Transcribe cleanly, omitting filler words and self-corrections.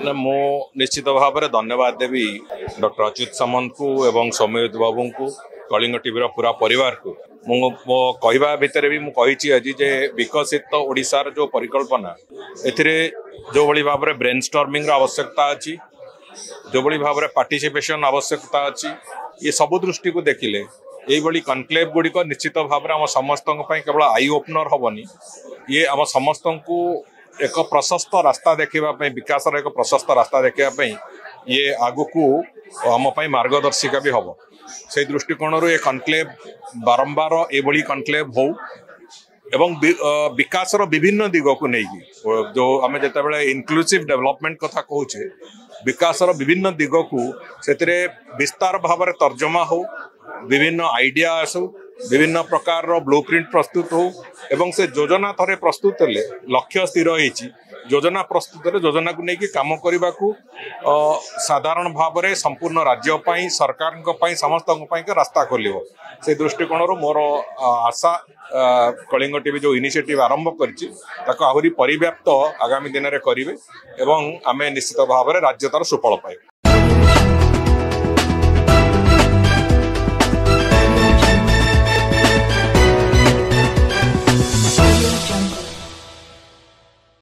ना मो निश्चित भाव में धन्यवाद देवी डॉक्टर अच्युत सामंत को एवं सौम्यजित बाबू को कलिंग टीवी पूरा परिवार को मो कहवा भितर भी मुझे आज जे विकसित ओडिशार जो परिकल्पना एथिरे जो भली भाव में ब्रेन स्टॉर्मिंग आवश्यकता अच्छी जो भली भाव में पार्टिसिपेशन आवश्यकता अच्छी ये सब दृष्टि को देखिले ये कनक्लेव गुड़िक निश्चित भाव में आम समस्त केवल आई ओपनर हेनी ये आम समस्त को एक प्रशस्त रास्ता देखापी विकास एक प्रशस्त रास्ता देखापी ये आगु को आम मार्गदर्शिका भी हम से दृष्टिकोण ये कनक्लेव बारंबार ये कनक्लेव हो एवं विकास विभिन्न दिग को लेकिन जो आम जिते इनक्लूसिव डेवलपमेंट कथा कहूचे विकास विभिन्न दिग को से विस्तार भाव में तर्जमा हो विभिन्न आइडिया आसू विभिन्न प्रकार ब्लूप्रिंट प्रस्तुत हो एवं से योजना थरे प्रस्तुत हेले लक्ष्य स्थिर होती योजना प्रस्तुत योजना को लेकिन काम करने को साधारण भाव में संपूर्ण राज्य सरकार समस्त रास्ता खोल से दृष्टिकोण मोर आशा कलिंग टीवी जो इनिशिएटिव आरंभ कर परिव्याप्त आगामी दिन में करेंगे एवं आम निश्चित भाव में राज्य तार सुफल पाइबे।